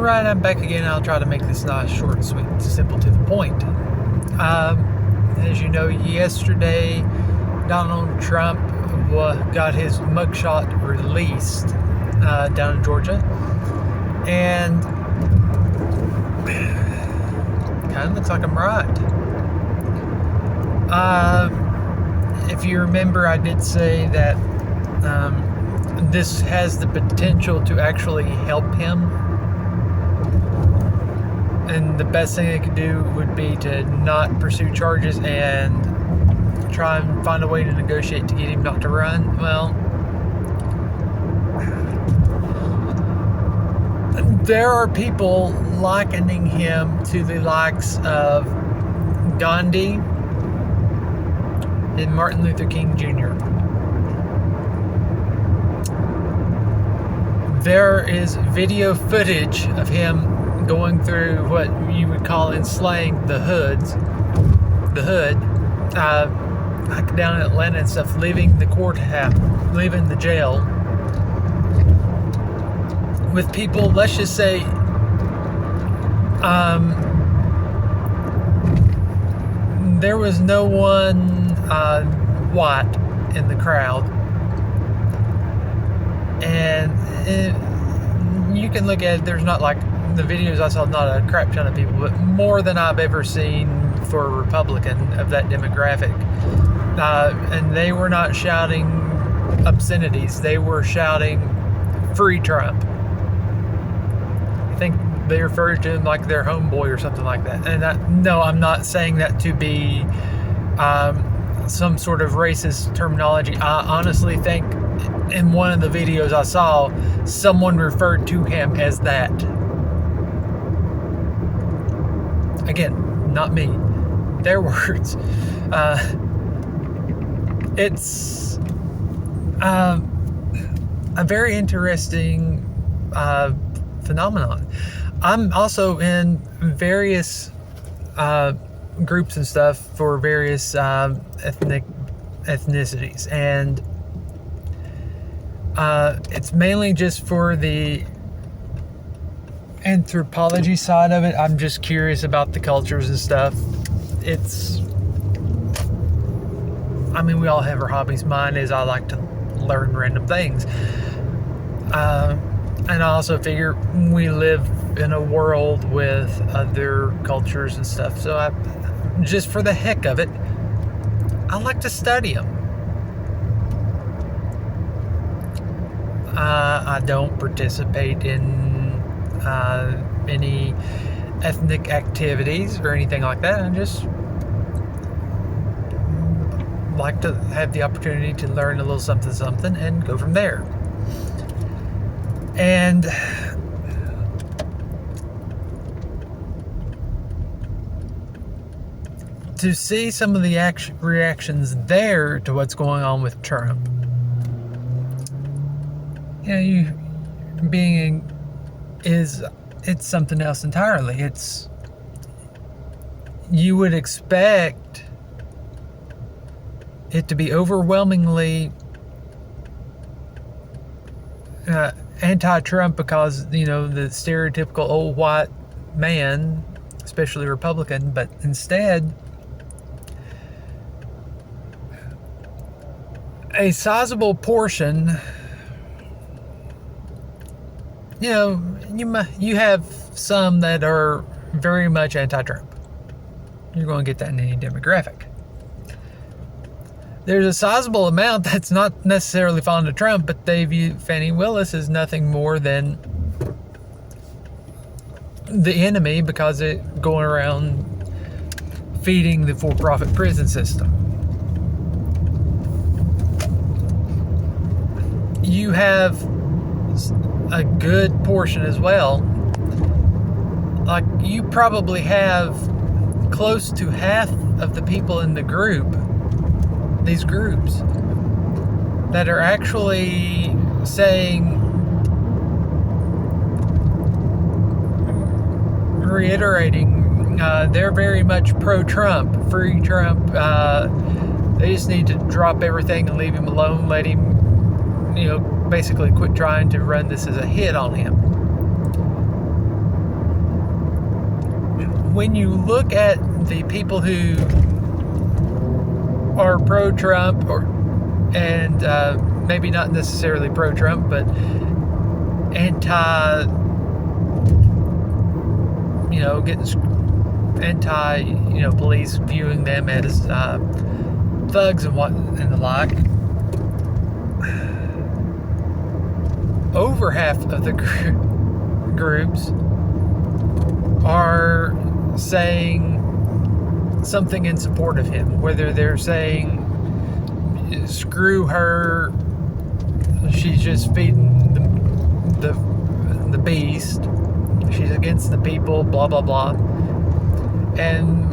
Alright, I'm back again. I'll try to make this nice, short, and sweet, simple to the point. As you know, yesterday, Donald Trump got his mugshot released down in Georgia. And kind of looks like I'm right. If you remember, I did say that this has the potential to actually help him. And the best thing they could do would be to not pursue charges and try and find a way to negotiate to get him not to run. Well, there are people likening him to the likes of Gandhi and Martin Luther King Jr. There is video footage of him going through what you would call enslaying the hood, like down in Atlanta and stuff, leaving the courthouse, leaving the jail with people, let's just say, there was no one white in the crowd. And you can look at it, there's not like, the videos I saw, not a crap ton of people, but more than I've ever seen for a Republican of that demographic. And they were not shouting obscenities. They were shouting, "Free Trump." I think they referred to him like their homeboy or something like that. And no, I'm not saying that to be some sort of racist terminology. I honestly think in one of the videos I saw, someone referred to him as that. Again, not me. Their words. It's a very interesting phenomenon. I'm also in various groups and stuff for various ethnicities, and it's mainly just for the anthropology side of it. I'm just curious about the cultures and stuff. We all have our hobbies. Mine is I like to learn random things. And I also figure we live in a world with other cultures and stuff. So just for the heck of it, I like to study them. I don't participate in any ethnic activities or anything like that. I just like to have the opportunity to learn a little something and go from there. And to see some of the reactions there to what's going on with Trump, it's something else entirely. You would expect it to be overwhelmingly anti-Trump because, the stereotypical old white man, especially Republican, but instead a sizable portion, you have some that are very much anti-Trump. You're going to get that in any demographic. There's a sizable amount that's not necessarily fond of Trump, but they view Fani Willis as nothing more than the enemy because it's going around feeding the for-profit prison system. You have a good portion as well. Like, you probably have close to half of the people in the these groups, that are actually saying, reiterating, they're very much pro-Trump, free Trump. They just need to drop everything and leave him alone, let him, basically quit trying to run this as a hit on him. when you look at the people who are pro-Trump, and maybe not necessarily pro-Trump, but anti, police, viewing them as thugs and the like. Over half of the groups are saying something in support of him, whether they're saying screw her, she's just feeding the beast, she's against the people, blah blah blah. And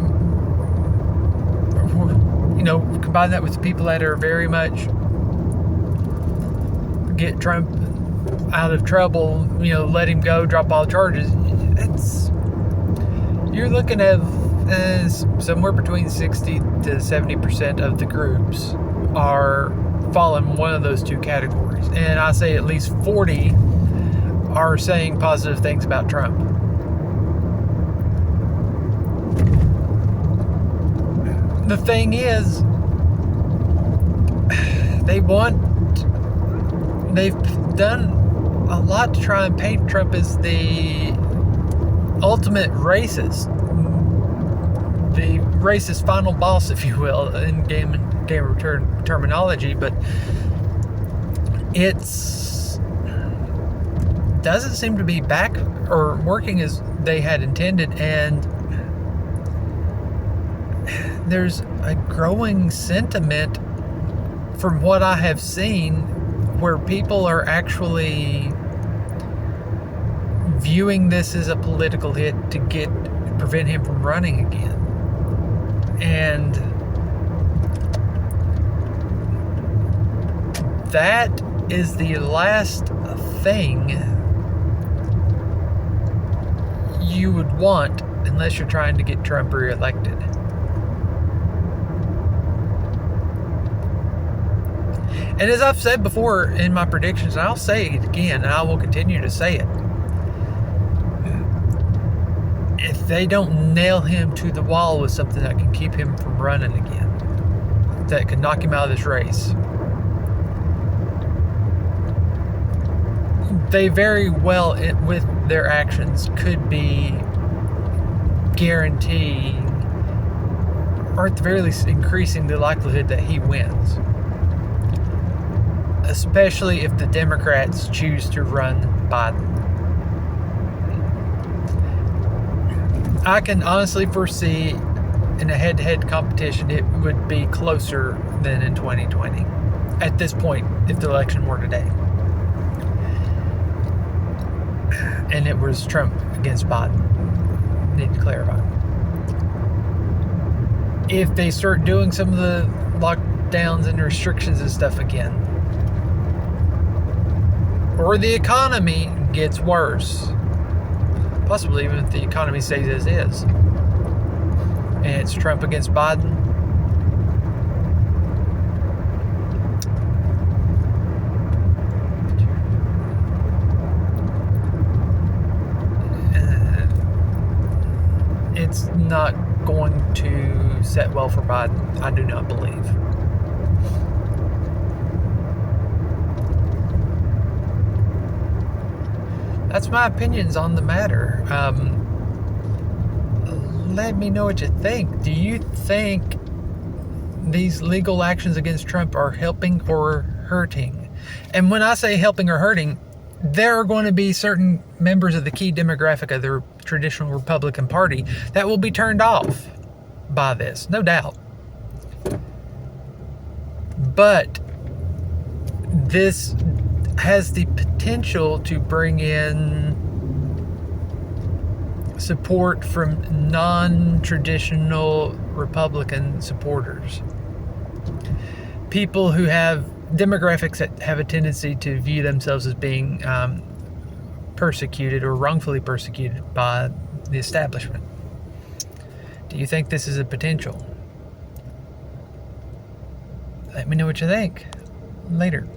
combine that with the people that are very much get Trump out of trouble, let him go, drop all charges. You're looking at somewhere between 60 to 70% of the groups fall in one of those two categories. And I say at least 40 are saying positive things about Trump. The thing is, they've done a lot to try and paint Trump as the ultimate racist, the racist final boss, if you will, in game terminology, but doesn't seem to be back or working as they had intended. And there's a growing sentiment from what I have seen where people are actually viewing this as a political hit to prevent him from running again. And that is the last thing you would want unless you're trying to get Trump reelected. And as I've said before in my predictions, and I'll say it again, and I will continue to say it, if they don't nail him to the wall with something that can keep him from running again, that can knock him out of this race, they very well, with their actions, could be guaranteeing, or at the very least increasing the likelihood that he wins. Especially if the Democrats choose to run Biden. I can honestly foresee in a head-to-head competition it would be closer than in 2020 at this point if the election were today. And it was Trump against Biden. Need to clarify. If they start doing some of the lockdowns and restrictions and stuff again, or the economy gets worse, possibly even if the economy stays as is, and it's Trump against Biden, it's not going to set well for Biden, I do not believe. That's my opinions on the matter. Let me know what you think. Do you think these legal actions against Trump are helping or hurting? And when I say helping or hurting, there are going to be certain members of the key demographic of the traditional Republican Party that will be turned off by this, no doubt. But this has the potential to bring in support from non-traditional Republican supporters. People who have demographics that have a tendency to view themselves as being persecuted or wrongfully persecuted by the establishment. Do you think this is a potential? Let me know what you think. Later.